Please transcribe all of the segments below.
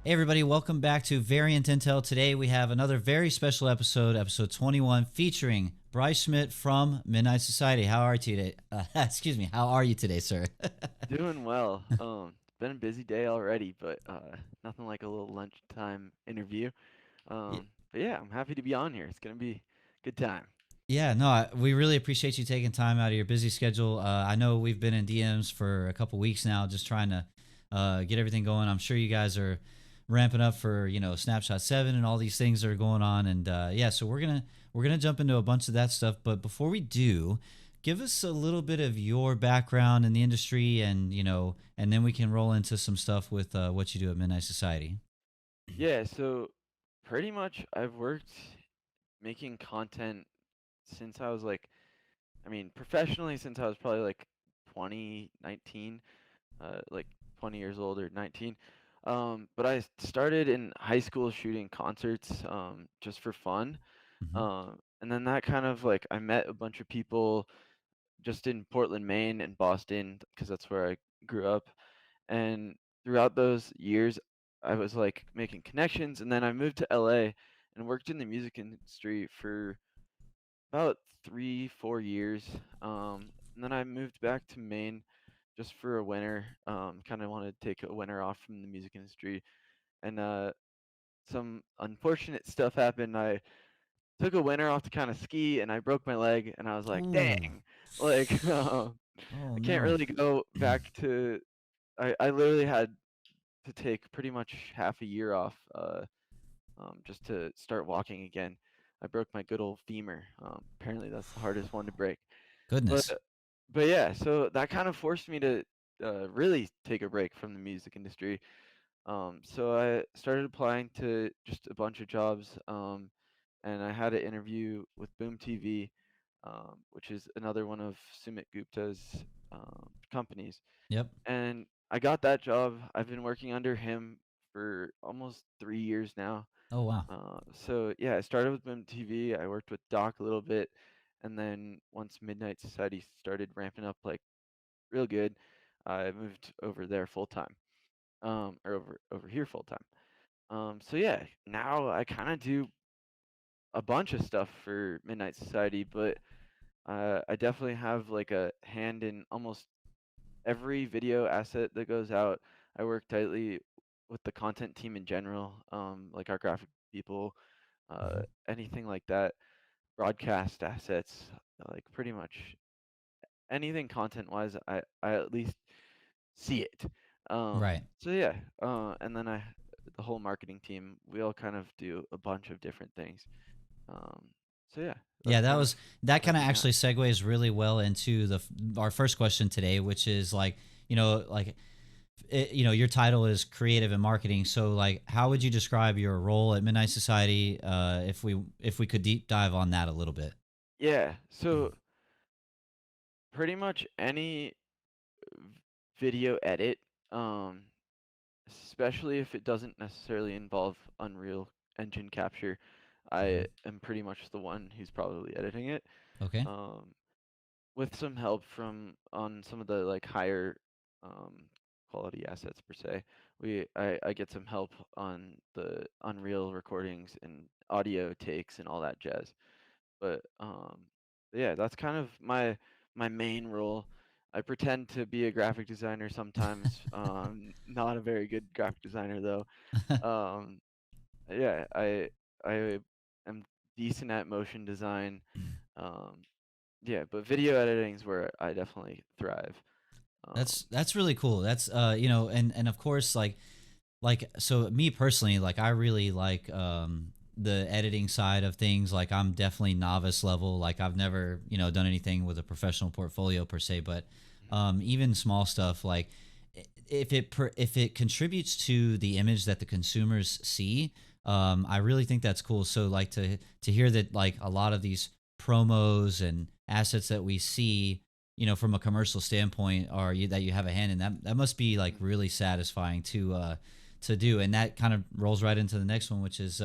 Hey everybody, welcome back to Variant Intel. Today we have another very special episode, episode 21, featuring Bryce Schmidt from Midnight Society. How are you today? Excuse me. How are you today, sir? Doing well. It's been a busy day already, but nothing like a little lunchtime interview. But yeah, I'm happy to be on here. It's gonna be a good time. Yeah, no, we really appreciate you taking time out of your busy schedule. I know we've been in DMs for a couple weeks now, just trying to get everything going. I'm sure you guys are ramping up for Snapshot 7 and all these things that are going on, and yeah, so we're gonna jump into a bunch of that stuff. But before we do, give us a little bit of your background in the industry, and and then we can roll into some stuff with what you do at Midnight Society. Yeah, so pretty much I've worked making content since I was like, I mean, professionally since I was probably like 2019, like 20 years old or 19. But I started in high school shooting concerts, just for fun. Hmm. And then that kind of like I met a bunch of people just in Portland, Maine, and Boston, because that's where I grew up. And throughout those years, I was like making connections, and then I moved to LA and worked in the music industry for about 3, 4 years. And then I moved back to Maine just for a winter. Kind of wanted to take a winter off from the music industry, and some unfortunate stuff happened. I took a winter off to kind of ski, and I broke my leg, and I was like, Ooh. dang, like Oh I can't no. really go back to. I literally had to take pretty much half a year off, just to start walking again. I broke my good old femur. Apparently, that's the hardest one to break. But Goodness. but yeah, so that kind of forced me to really take a break from the music industry. So I started applying to just a bunch of jobs, and I had an interview with Boom TV, which is another one of Sumit Gupta's companies. Yep. And I got that job. I've been working under him for almost 3 years now. Oh wow. So yeah, I started with Boom TV. I worked with Doc a little bit, and then once Midnight Society started ramping up like real good, I moved over there full time, or over here full time. So yeah, now I kind of do a bunch of stuff for Midnight Society, but I definitely have like a hand in almost every video asset that goes out. I work tightly with the content team in general, like our graphic people, Mhm. anything like that, broadcast assets, like pretty much anything content wise, I at least see it. Right. So yeah, and then the whole marketing team, we all kind of do a bunch of different things. Um, so yeah, Yeah, that's that kind of was that where kind I've of been at. actually segues really well into our first question today, which is like, your title is creative and marketing. So like, how would you describe your role at Midnight Society? If we could deep dive on that a little bit. Yeah, so pretty much any video edit, um, especially if it doesn't necessarily involve Unreal Engine capture, I Mhm. am pretty much the one who's probably editing it. Okay. Um, with some help from on some of the like higher um, quality assets per se. I get some help on the Unreal recordings and audio takes and all that jazz. But yeah, that's kind of my main role. I pretend to be a graphic designer sometimes. Not a very good graphic designer though. Um, yeah, I am decent at motion design. Um, yeah, but video editing is where I definitely thrive. Um, That's really cool. That's and of course so me personally, like I really like the editing side of things. Like I'm definitely novice level. Like I've never done anything with a professional portfolio per se, but even small stuff like if it contributes to the image that the consumers see, I really think that's cool. So like to hear that like a lot of these promos and assets that we see, from a commercial standpoint, are that you have a hand in that must be like mhm. really satisfying to do. And that kind of rolls right into the next one, which is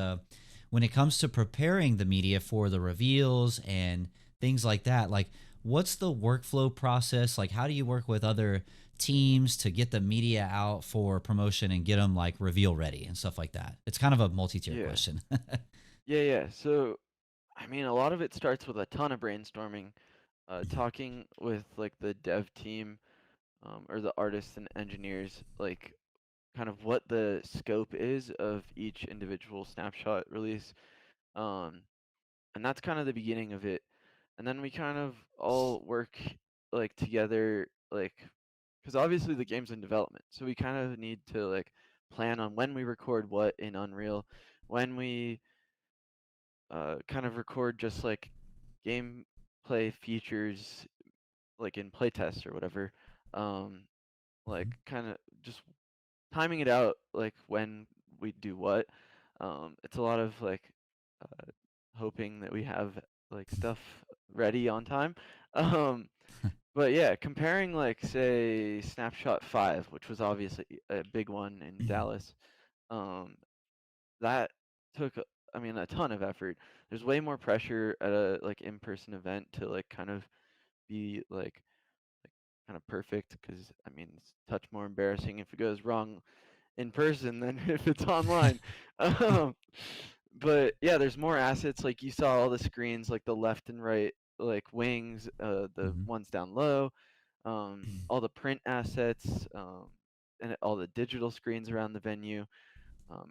when it comes to preparing the media for the reveals and things like that. Like, what's the workflow process? Like, how do you work with other teams to get the media out for promotion and get them like reveal ready and stuff like that? It's kind of a multi-tier Yeah. question. Yeah. So, I mean, a lot of it starts with a ton of brainstorming, Mhm. talking with like the dev team, or the artists and engineers, like kind of what the scope is of each individual snapshot release. Um, and that's kind of the beginning of it. And then we kind of all work like together, like, because obviously the game's in development, so we kind of need to like plan on when we record what in Unreal, when we kind of record just like gameplay features like in playtests or whatever. Um, like Mhm. kind of just timing it out like when we do what. It's a lot of like uh, hoping that we have like stuff ready on time. Um, but yeah, comparing like say Snapshot 5, which was obviously a big one in Mhm. Dallas, um, that took I mean a ton of effort. There's way more pressure at a like in-person event to like kind of be like kind of perfect because I mean it's a touch more embarrassing if it goes wrong in person than if it's online. Um, but yeah, there's more assets. Like you saw all the screens, like the left and right, like wings, the Mhm. ones down low, all the print assets, and all the digital screens around the venue.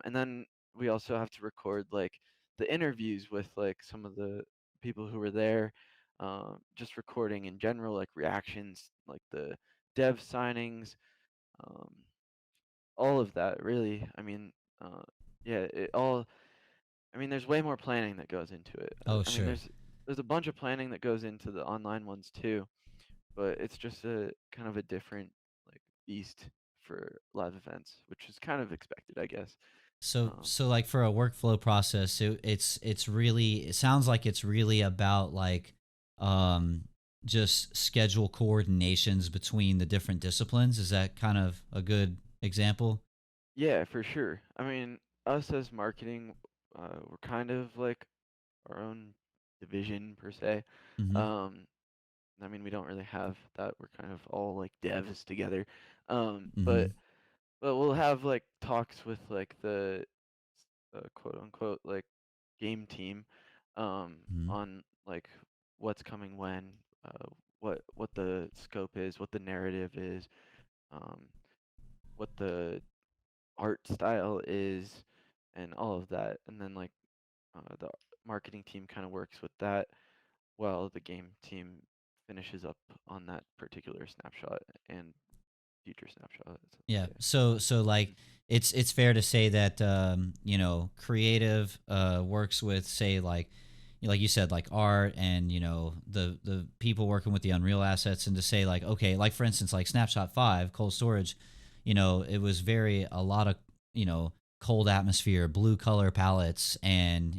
And then we also have to record like the interviews with like some of the people who were there, just recording in general, like reactions, like the dev signings, um, all of that really. I mean, uh, yeah, it all. I mean, there's way more planning that goes into it. Oh, I mean, sure. there's a bunch of planning that goes into the online ones too, but it's just a kind of a different like beast for live events, which is kind of expected, I guess. Um, So like for a workflow process, it's really, it sounds like it's really about like um just schedule coordinations between the different disciplines. Is that kind of a good example? yeah, for sure. I mean, us as marketing, we're kind of like our own division per se. Mhm. Um, I mean, we don't really have that. We're kind of all like devs together. But Mhm. we'll have like talks with like the quote unquote like game team, Mhm. on like what's coming when, what the scope is, what the narrative is, um, what the art style is, and all of that. And then like the marketing team kind of works with that while the game team finishes up on that particular snapshot and future snapshots. Yeah. Yeah. So like it's fair to say that creative works with, say, like you said, like art and the people working with the Unreal assets, and to say like, okay, like for instance, like Snapshot 5 cold storage, it was very a lot of cold atmosphere, blue color palettes, and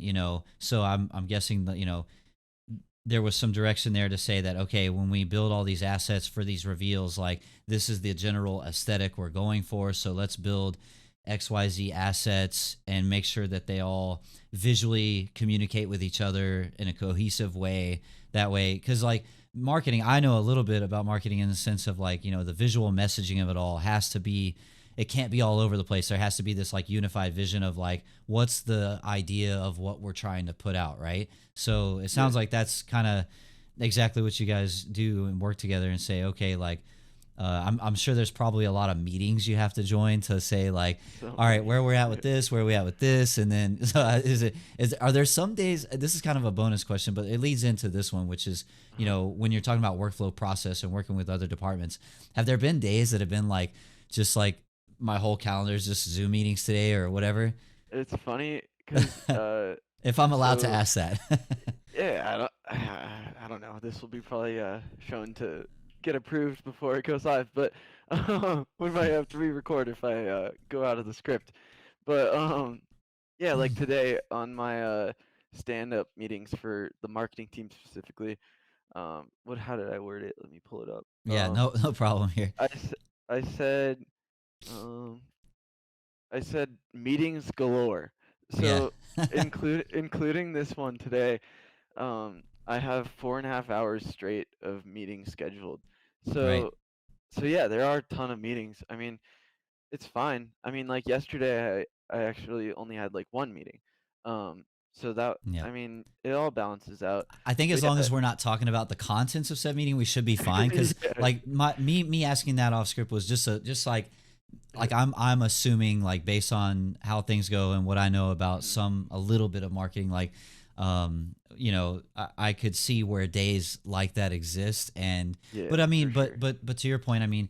so I'm guessing that there was some direction there to say that, okay, when we build all these assets for these reveals, like this is the general aesthetic we're going for, so let's build XYZ assets and make sure that they all visually communicate with each other in a cohesive way. That way, because like marketing, I know a little bit about marketing in the sense of like, the visual messaging of it all has to be, it can't be all over the place. There has to be this like unified vision of like, what's the idea of what we're trying to put out, right? So it Yeah. sounds like that's kind of exactly what you guys do and work together and say, okay, like, I'm sure there's probably a lot of meetings you have to join to say like, So all right, many. where we're at Yeah. with this, where are we at with this, and then so are there some days? This is kind of a bonus question, but it leads into this one, which is Uh-huh. when you're talking about workflow process and working with other departments, have there been days that have been like just like my whole calendar is just Zoom meetings today or whatever? It's funny because If I'm allowed to so ask that. yeah, I don't know. This will be probably shown to get approved before it goes live, but we might have to re-record if I go out of the script. But yeah, like today on my stand-up meetings for the marketing team specifically, what how did I word it? Let me pull it up. Yeah, no problem here. I s- I said um I said meetings galore. Yeah. So including this one today. I have 4.5 hours straight of meetings scheduled. Right. So so yeah, there are a ton of meetings. I mean, it's fine. I mean, like yesterday, I actually only had like one meeting. So that Yeah. I mean, it all balances out. I think But as long as we're not talking about the contents of said meeting, we should be fine. yeah, Because yeah, like me asking that off script was just like yeah. I'm assuming like based on how things go and what I know about Mhm. a little bit of marketing, like I could see where days like that exist. And but Yeah, I mean, for sure. but to your point, I mean,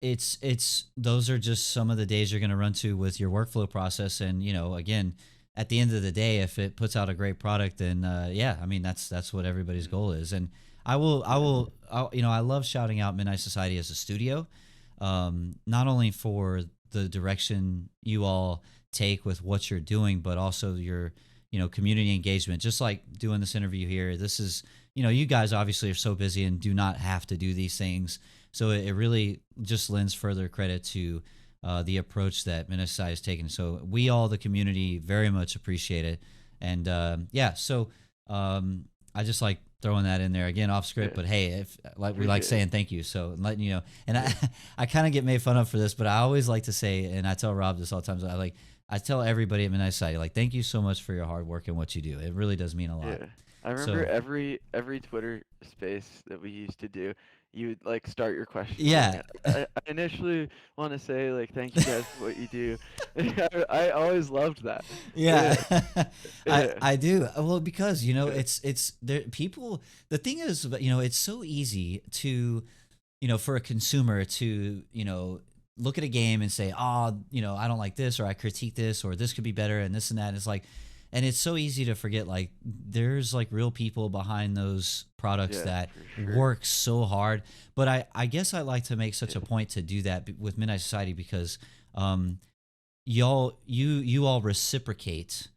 it's those are just some of the days you're going to run to with your workflow process. And again, at the end of the day, if it puts out a great product, then yeah, I mean that's what everybody's Mhm. goal is. And Yeah. I love shouting out Midnight Society as a studio, not only for the direction you all take with what you're doing, but also your community engagement. Just like doing this interview here, this is you guys obviously are so busy and do not have to do these things, so it really just lends further credit to the approach that Minnesota has taken. So we all, the community, very much appreciate it. And yeah, so um, I just like throwing that in there again off script. Yeah. But hey, if like we like Appreciate it. saying thank you, so letting you know. And Yeah. I kind of get made fun of for this, but I always like to say, and I tell Rob this all the time. I tell everybody at Midnight Society, like, thank you so much for your hard work and what you do. It really does mean a lot. Yeah. I remember So every Twitter space that we used to do, you would like start your question saying, yeah, I initially want to say like thank you guys for what you do. I always loved that. yeah, Yeah. Yeah. I do. Well, because it's there. People. The thing is, it's so easy to for a consumer to look at a game and say, oh, I don't like this, or I critique this, or this could be better, and this and that. It's like, and it's so easy to forget like there's like real people behind those products Yeah, that for sure. work so hard. But I guess I like to make such a Yeah. point to do that with Midnight Society because um, you all reciprocate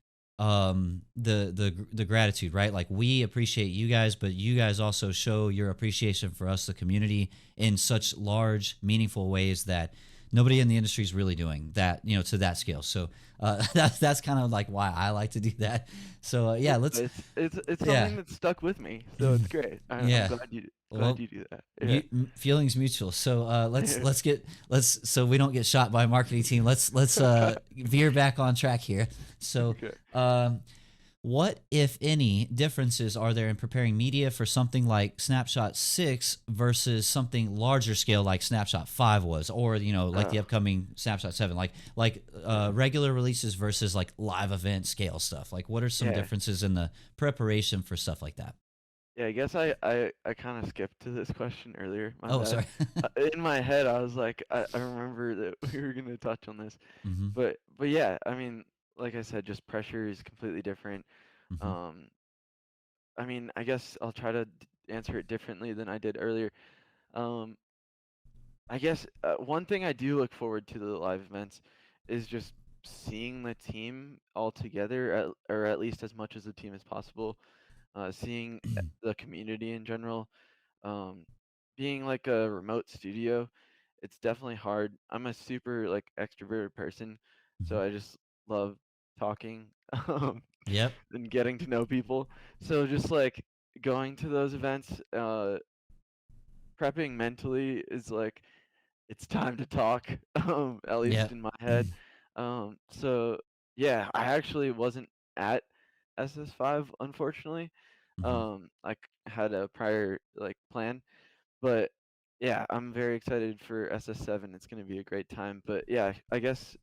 the gratitude, right? Like we appreciate you guys, but you guys also show your appreciation for us, the community, in such large meaningful ways that nobody in the industry is really doing that, to that scale. So that's kind of like why I like to do that. So Yeah, yeah, let's it's yeah. something that stuck with me, so it's great. I'm Yeah. glad Well, you do that. Yeah. feelings mutual. So Yeah. let's so we don't get shot by a marketing team. Let's veer back on track here. So Okay. um, what, if any, differences are there in preparing media for something like Snapshot 6 versus something larger scale like Snapshot 5 was, or like Uh, the upcoming Snapshot 7, like yeah. regular releases versus like live event scale stuff? Like, what are some Yeah. differences in the preparation for stuff like that? Yeah, I guess I kind of skipped to this question earlier. My Oh, bad. sorry. In my head, I was like, I remember that we were gonna touch on this, hmm but yeah, I mean, like I said, just pressure is completely different. hmm Um, I mean, I guess I'll try to answer it differently than I did earlier. Um, I guess one thing I do look forward to the live events is just seeing the team all together, or at least as much as the team as possible. Seeing the community in general. Um, Being like a remote studio, it's definitely hard. I'm a super like extroverted person, hmm so I just love talking um, Yep. and getting to know people. So just like going to those events, prepping mentally is like it's time to talk, at least Yep. in my head. So yeah, I actually wasn't at SS5 unfortunately. hmm Had a prior like plan, but yeah, I'm very excited for SS7. It's gonna be a great time. But yeah, I guess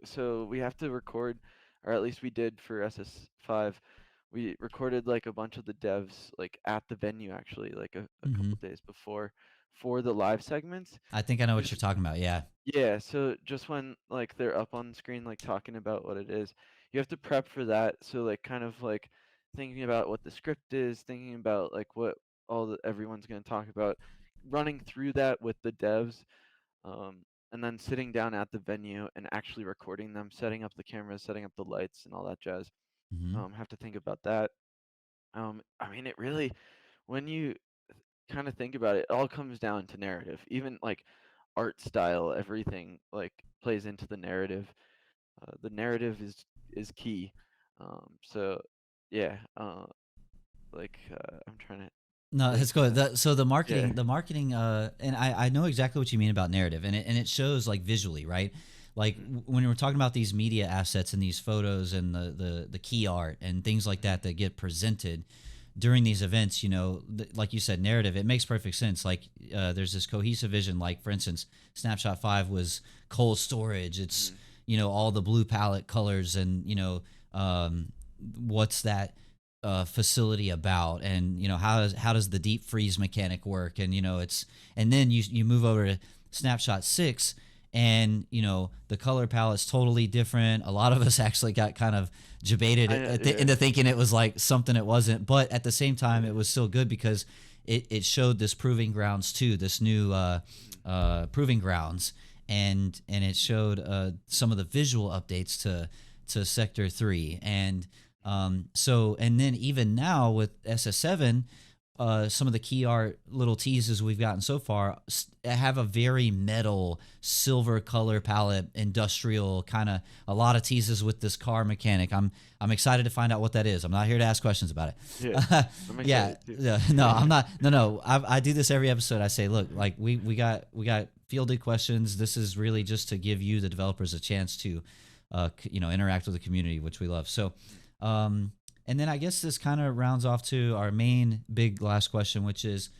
so we have to record, or at least we did for SS5. We recorded like a bunch of the devs like at the venue actually, like a hmm couple days before for the live segments. I think I know what you're Just talking about. Yeah. yeah, so just when like they're up on screen like talking about what it is, you have to prep for that. So like kind of like thinking about what the script is, thinking about like what everyone's going to talk about, running through that with the devs, um, and then sitting down at the venue and actually recording them, setting up the cameras, setting up the lights, and all that jazz. hmm Have to think about that. I mean, it really when you kind of think about it, it all comes down to narrative. Even like art style, everything like plays into the narrative. The narrative is key. So yeah, I'm trying to No, think. it's good. So Yeah. the marketing, and I know exactly what you mean about narrative, and it shows like visually, right? Like Mhm, when we're talking about these media assets and these photos and the key art and things like mhm, that get presented during these events, like you said, narrative. It makes perfect sense. Like there's this cohesive vision. Like for instance, Snapshot 5 was cold storage. It's mhm. all the blue palette colors and um, what's that facility about, and how does the deep freeze mechanic work, and and then you move over to Snapshot 6, and the color palette's totally different. A lot of us actually got kind of debated Yeah, into thinking it was like something it wasn't, but at the same time yeah. it was still good because it showed this proving grounds too, this new Mhm, proving grounds, and it showed some of the visual updates to Sector 3. And so, and then even now with SS7, some of the key art little teases we've gotten so far have a very metal silver color palette, industrial kind of, a lot of teases with this car mechanic. I'm excited to find out what that is. I'm not here to ask questions about yeah. it. I'm Yeah, excited too. yeah, no, I'm not. No. I do this every episode. I say, look, like we got fielded questions. This is really just to give you the developers a chance to, interact with the community, which we love. So, Mhm. um, and then I guess this kind of rounds off to our main big last question, which is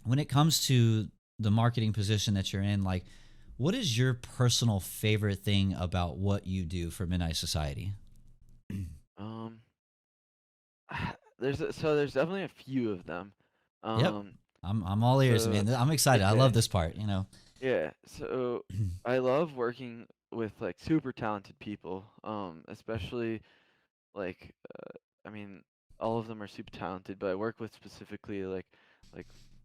when it comes to the marketing position that you're in, like, what is your personal favorite thing about what you do for Midnight Society? Um, there's definitely a few of them. Yep. Um, I'm all ears, so man. I'm excited. I yeah, love this part. yeah. So I love working with like super talented people. Especially like I mean, all of them are super talented, but I work with specifically like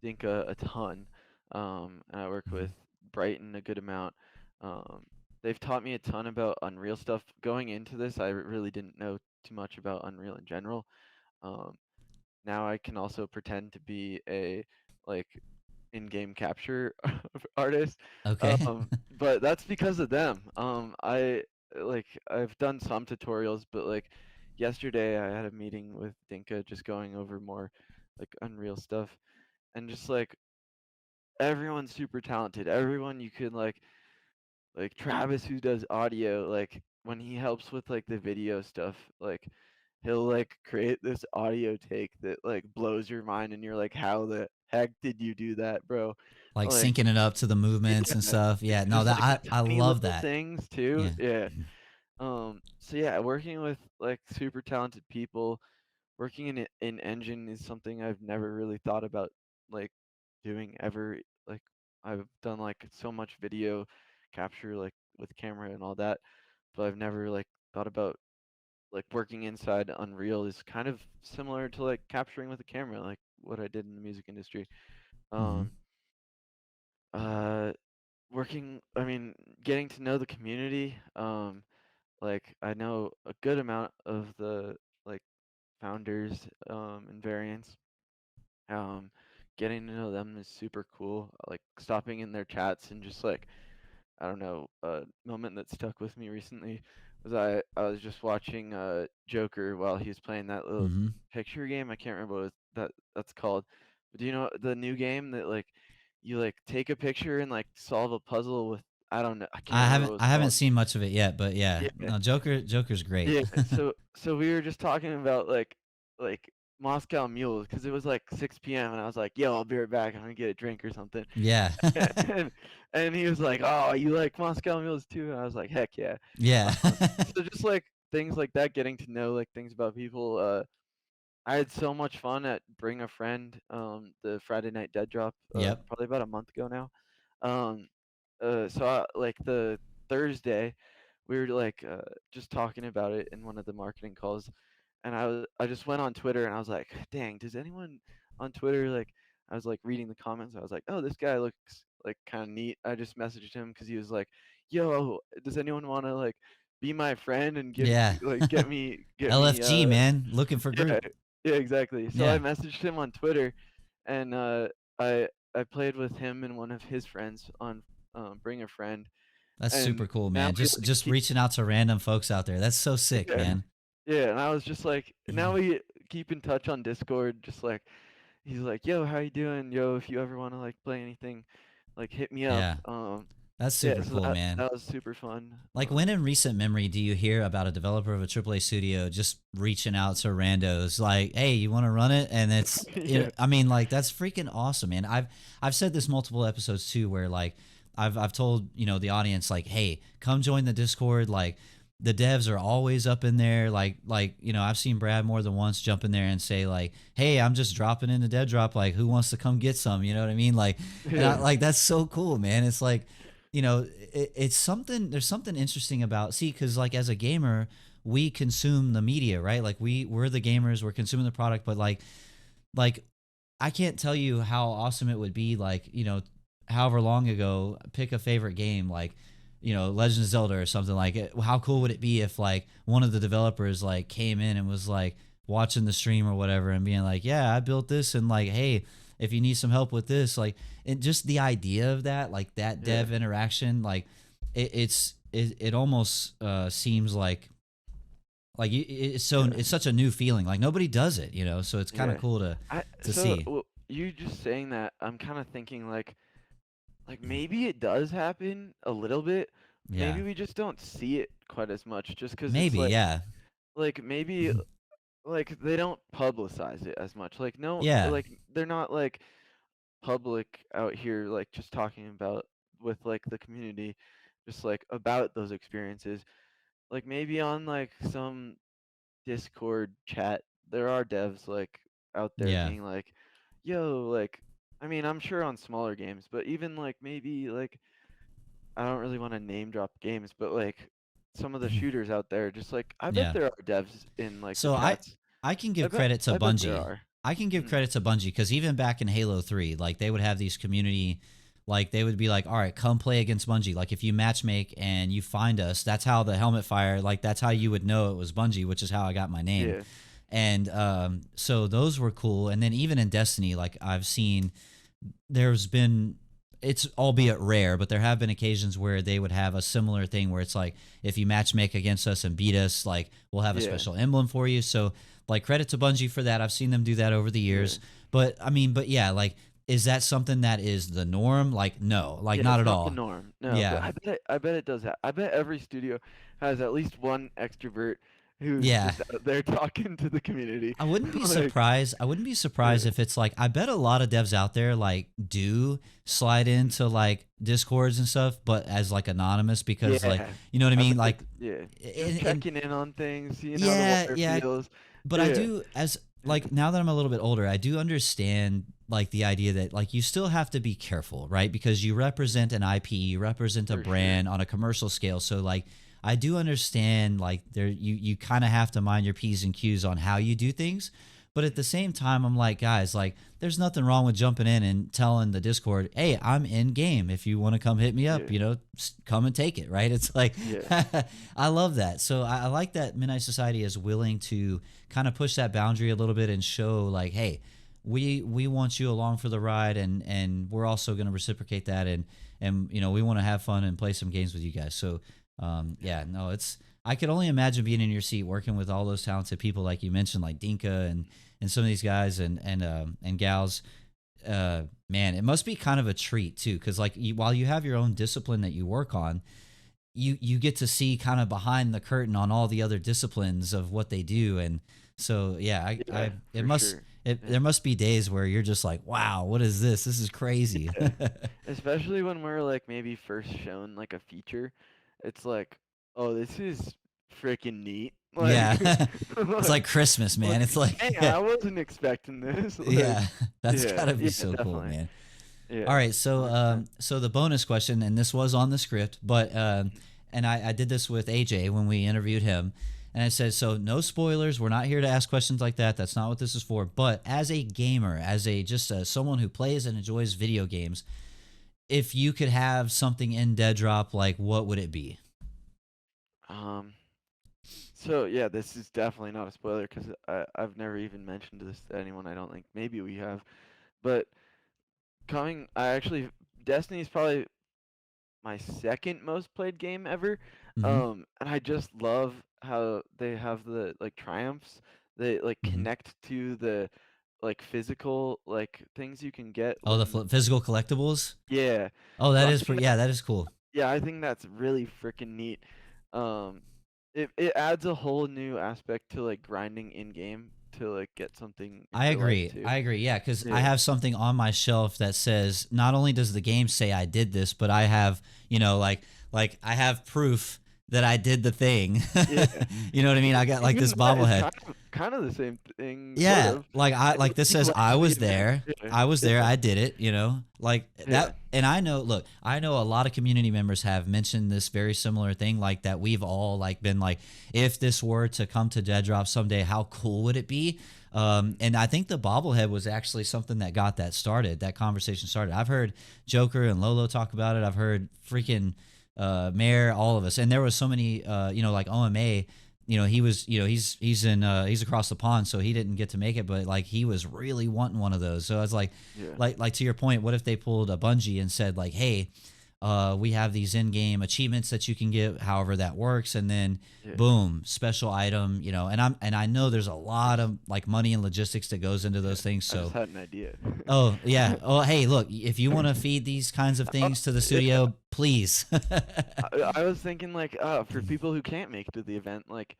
Dinka a ton. And I work with Brighton a good amount. Um, they've taught me a ton about Unreal stuff. Going into this, I really didn't know too much about Unreal in general. Um, Now I can also pretend to be a like in-game capture artist. Okay. But that's because of them. I've done some tutorials, but like yesterday I had a meeting with Dinka just going over more like Unreal stuff, and just like everyone's super talented. Everyone you could like Travis who does audio, like when he helps with like the video stuff, like he'll like create this audio take that like blows your mind and you're like, how the heck did you do that, bro? Like Like syncing it up to the movements and yeah, stuff. Yeah. No, just that like the I tiny love little that. things too. Yeah. Yeah. So yeah, working with like super talented people, working in engine is something I've never really thought about like doing ever. Like I've done like so much video capture like with camera and all that, but I've never like thought about like working inside Unreal is kind of similar to like capturing with a camera, like what I did in the music industry. Hmm. Um, uh, I mean, getting to know the community. Like I know a good amount of the like founders and variants. Um, Getting to know them is super cool. Like stopping in their chats and just like I don't know, a moment that stuck with me recently was I was just watching Joker while he was playing that little Hmm. picture game. I can't remember what that's called. But do you know the new game that like you like take a picture and like solve a puzzle with I don't know, I can't I remember haven't what it was I haven't called. seen much of it yet, but yeah, Yeah. no, Joker's great. Yeah, so we were just talking about like Moscow mules because it was like 6 p.m. and I was like, "Yo, I'll be right back. I'm gonna get a drink or something." Yeah. and and he was like, "Oh, you like Moscow mules too?" And I was like, "Heck yeah!" Yeah. So just like things like that, getting to know like things about people. I had so much fun at Bring a Friend, the Friday night Deadrop, Yep. probably about a month ago now. Um, like the Thursday, we were like just talking about it in one of the marketing calls, and I just went on Twitter and I was like, dang, does anyone on Twitter like I was like reading the comments. I was like, oh, this guy looks like kind of neat. I just messaged him because he was like, yo, does anyone want to like be my friend and Yeah. get me LFG, man, looking for yeah, group. yeah, exactly. So I Yeah. messaged him on Twitter, and I played with him and one of his friends on Bring a Friend, That's and super cool, now man. we Just like just keep reaching out to random folks out there. That's so sick, yeah, man. Yeah, and I was just like, now we keep in touch on Discord. Just like he's like, "Yo, how you doing? Yo, if you ever want to like play anything, like hit me up." Yeah, that's Yeah, super so cool, that man. that was super fun. Like, when in recent memory do you hear about a developer of a AAA studio just reaching out to randos like, "Hey, you want to run it?" And it's, Yeah, I mean, like, that's freaking awesome, man. I've said this multiple episodes too, where like I've told the audience like, "Hey, come join the Discord." Like, the devs are always up in there. I've seen Brad more than once jump in there and say like, "Hey, I'm just dropping into Deadrop. Like, who wants to come get some?" You know what I mean? Like, and I yeah, like that's so cool, man. It's like, it's something, there's something interesting about, see, because like as a gamer we consume the media, right? Like we're the gamers, we're consuming the product, but like I can't tell you how awesome it would be, like, however long ago, pick a favorite game, like, Legend of Zelda or something. Like how cool would it be if like one of the developers like came in and was like watching the stream or whatever and being like, "Yeah, I built this, and like, hey, if you need some help with this," like, and just the idea of that, like that yeah, dev interaction, like it almost seems like it's such a new feeling. Like nobody does it, so it's kind of yeah. cool I to so see. you just saying that, I'm kind of thinking like maybe it does happen a little bit. Yeah, Maybe we just don't see it quite as much, just because it's maybe. Yeah, like maybe like they don't publicize it as much. Like no, yeah, like they're not like public out here like just talking about with like the community, just like about those experiences. Like maybe on like some Discord chat, there are devs like out there yeah. being like, "Yo, like." I mean, I'm sure on smaller games, but even like maybe like I don't really want to name drop games, but like some of the shooters out there, just like I bet Yeah. there are devs in like the So I chats. I can I give bet credit to I bet there Bungie. are. I can give Mm, credit to Bungie because even back in Halo 3, like they would have these community, like they would be like, "All right, come play against Bungie." Like if you matchmake and you find us, that's how the helmet fire, like that's how you would know it was Bungie, which is how I got my name. yeah, And so those were cool. And then even in Destiny, like I've seen, there's been, it's albeit rare, but there have been occasions where they would have a similar thing where it's like, if you match make against us and beat us, like we'll have a yeah, special emblem for you. So like credit to Bungie for that. I've seen them do that over the yeah. years. But I mean, but yeah, like, is that something that is the norm? Like, no, like Yeah, not it's at not the all. norm. No, but Yeah. I bet it does that. I bet every studio has at least one extrovert who's Yeah. just out there talking to the community. I wouldn't be Like, surprised. I wouldn't be surprised yeah, if it's like, I bet a lot of devs out there like do slide mhm. into like discords and stuff, but as like anonymous, because like, Yeah. you know what I I mean? bet Like, yeah. Just and checking in on things, seeing how the yeah, water yeah. feels. But I Yeah. do, as Yeah. like now that I'm a little bit older, I do understand like the idea that like you still have to be careful, right? Because you represent an IP, you represent a For sure. brand on a commercial scale. So like I do understand like there you kind of have to mind your P's and Q's on how you do things. But at the same time, I'm like, guys, like there's nothing wrong with jumping in and telling the Discord, "Hey, I'm in game. If you want to come hit me up, Yeah. come and take it," right? It's like Yeah. I love that. So I like that Midnight Society is willing to kind of push that boundary a little bit and show like, hey, we want you along for the ride, and we're also going to reciprocate that, and we want to have fun and play some games with you guys. So yeah, no, it's, I could only imagine being in your seat working with all those talented people like you mentioned, like Dinka and some of these guys and gals. Man, it must be kind of a treat too, because like while you have your own discipline that you work on, you get to see kind of behind the curtain on all the other disciplines of what they do. And so yeah, Yeah, it for must, sure. Yeah. there must be days where you're just like, wow, what is this? This is crazy. Yeah. Especially when we're like maybe first shown like a feature, it's like, oh, this is freaking neat. Like, Yeah. It's like, like Christmas, man. It's like dang, I wasn't expecting this. Like, yeah, that's yeah, gotta be yeah, so cool, definitely. man. All Yeah, right, so 100%. so the bonus question, and this was on the script, but Mhm. and I did this with AJ when we interviewed him, and I said, so no spoilers. We're not here to ask questions like that. That's not what this is for. But as a gamer, as a just someone who plays and enjoys video games, if you could have something in Dead Drop, like what would it be? Um, so yeah, this is definitely not a spoiler because I've never even mentioned this to anyone. I don't think. Maybe we have, but I actually Destiny is probably my second most played game ever. Hmm. And I just love how they have the like triumphs. They like Hmm. connect to the like physical like things you can get Oh, the when physical collectibles. yeah. Oh, So that I is think pretty. Yeah, that is cool. yeah, I think that's really freaking neat. Um, it adds a whole new aspect to like grinding in game to like get something in I real life agree. too. I agree. Yeah, because I Yeah. have something on my shelf that says not only does the game say I did this, but I have, like I have proof that I did the thing. Yeah. You know what I mean? I got like Even this that is bobblehead. kind of the same thing, sort Yeah, of. like I It like lets this you says like I the was event. there. Yeah. I was there. Yeah. I did it, like Yeah. that. And I know, look, I know a lot of community members have mentioned this very similar thing, like that we've all like been like, if this were to come to Deadrop someday, how cool would it be? Mhm. And I think the bobblehead was actually something that got that started, that conversation started. I've heard Joker and Lolo talk about it. I've heard freaking Mayor, all of us, and there was so many, like OMA. He was, he's across the pond, so he didn't get to make it, but like he was really wanting one of those. So I was like, Yeah. like to your point, what if they pulled a Bungie and said like, hey, we have these in-game achievements that you can get, however that works, and then Yeah. boom, special item, and I know there's a I lot just of like money and logistics that goes into yeah. those things. I just So, had an idea. oh yeah, oh hey, look, if you want to feed these kinds of Oh, things to the yeah. studio, please. I was thinking like for people who can't make it to the event, like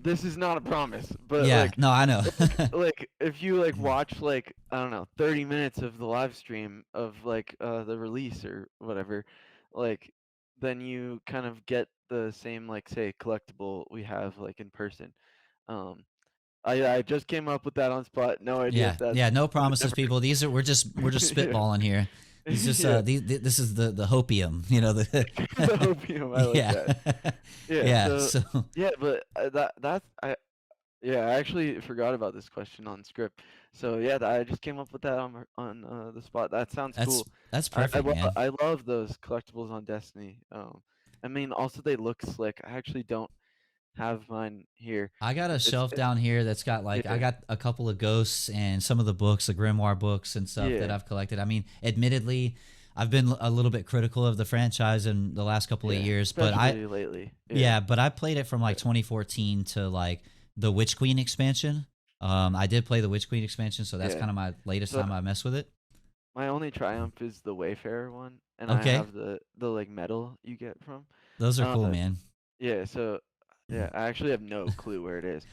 this is not a promise, but Yeah, no, I know. like if you like watch like I don't know 30 minutes of the live stream of like the release or whatever, like then you kind of get the same like say collectible we have like in person. Um, I just came up with that on spot. No idea Yeah, if that's yeah, no would it promises, ever. people. These are we're just Yeah. spitballing here. These just Yeah. this is the hopium, the The opium. I like yeah. that. Yeah. Yeah, So so yeah, but that's I yeah, I actually forgot about this question on script. So yeah, I just came up with that on the spot. That sounds that's cool. that's perfect, man. I love those collectibles on Destiny. I mean, also they look slick. I actually don't have mine here. I got a shelf It, down here that's got like I yeah, got a couple of ghosts and some of the books, the grimoire books and stuff that yeah, I've collected. I mean, admittedly, I've been a little bit critical of the franchise in the last couple of yeah. years, but Especially lately. Yeah, yeah, but I played it from like but 2014 to like the Witch Queen expansion. I did play the Witch Queen expansion, so that's yeah. kind of my latest So time I mess with it. my only triumph is the Wayfarer one, and I Okay, have the like medal you get from. those are cool, Uh, man. Yeah, so yeah, I actually have no clue where it is.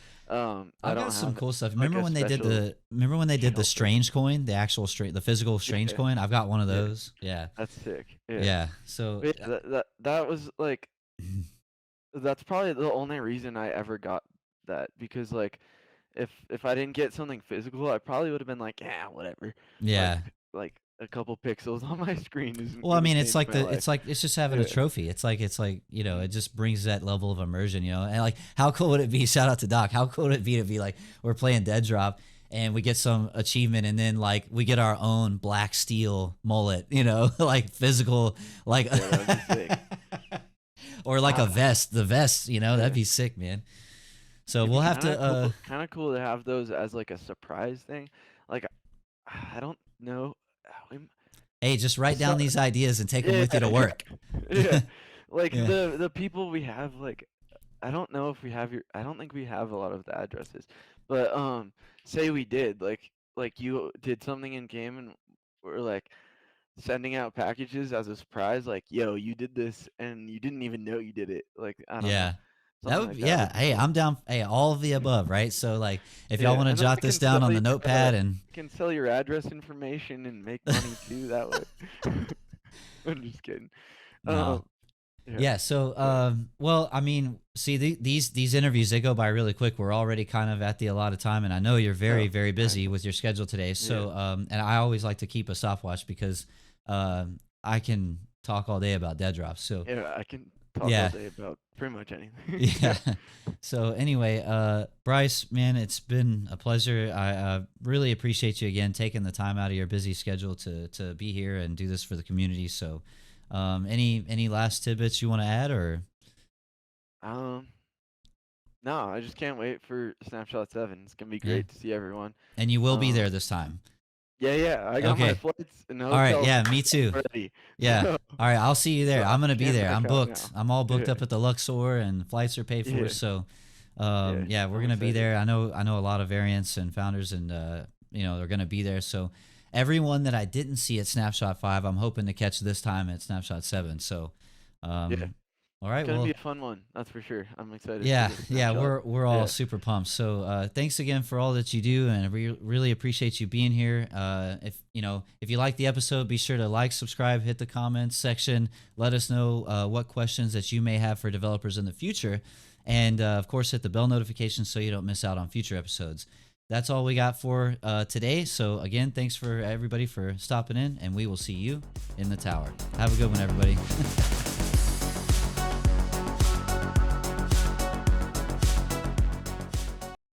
I I've got don't some have cool stuff. like a special Remember when they did the shelf or strange coin, the actual the physical strange yeah, coin? I've got one of yeah, those. Yeah. that's sick. Yeah. Yeah. So But yeah, that was like that's probably the only reason I ever got that because like if I didn't get something physical, I probably would have been like, yeah, whatever. Like yeah. like a couple pixels on my screen isn't Well, I gonna mean, change my life. it's just having a Yeah. trophy. It's like, it Mhm. just brings that level of immersion, and like how cool would it be? Shout out to Doc. How cool would it be to be like we're playing Dead Drop and we get some achievement and then like we get our own black steel mullet, like physical, like Yeah, that would be sick. or like a Ah, vest. The vest, that'd yeah. be sick, man. So It'd we'll be have to kind of cool to have those as like a surprise thing. Like I don't know. I'm- hey, just write So, down these ideas and take them yeah, with you to work. yeah. Like Yeah. the people we have, like I don't know if we have your. I don't think we have a lot of the addresses, but say we did, like you did something in game and we're like sending out packages as a surprise, like yo, you did this and you didn't even know you did it. Like I don't know, Yeah. That something would like be, that yeah. would be Hey, cool. I'm down. Hey, all of the above, right? So, like, if y'all Yeah, want to and then jot this down on the notepad and, I can sell your address information and make money too that way. I'm just kidding. no. Um, yeah, Yeah. So, but well, I mean, see, these interviews, they go by really quick. We're already kind of at the allotted time, and I know you're very, oh, very nice. busy with your schedule today. Yeah, So, and I always like to keep a stopwatch because, I can talk all day about dead drops. So, yeah, I can talk all yeah. day about pretty much anything. Yeah. Yeah, So anyway, Bryce, man, it's been a pleasure. I really appreciate you again taking the time out of your busy schedule to be here and do this for the community. So, any last tidbits you want to add, or um, no, I just can't wait for Snapshot 7. It's gonna be yeah, great to see everyone. and you will be there Um, this time. Yeah, I got my Okay. flights and All right. hotels Yeah, me too. already. Yeah. So All right. I'll see you so there. I I'm gonna be can there. I'm back out booked. now. I'm all booked Yeah, up at the Luxor, and flights are paid for. yeah, So, yeah. yeah, we're I'm gonna be excited. there. I know a lot of variants and founders, and they're gonna be there. So, everyone that I didn't see at Snapshot 5, I'm hoping to catch this time at Snapshot 7. So, Yeah, all right. gonna be Well, a fun one. That's for sure. I'm excited for yeah, this yeah, snapshot. we're all Yeah, super pumped. So thanks again for all that you do, and we really appreciate you being here. If you like the episode, be sure to like, subscribe, hit the comments section. Let us know what questions that you may have for developers in the future, and of course, hit the bell notification so you don't miss out on future episodes. That's all we got for today. So again, thanks for everybody for stopping in, and we will see you in the tower. Have a good one, everybody.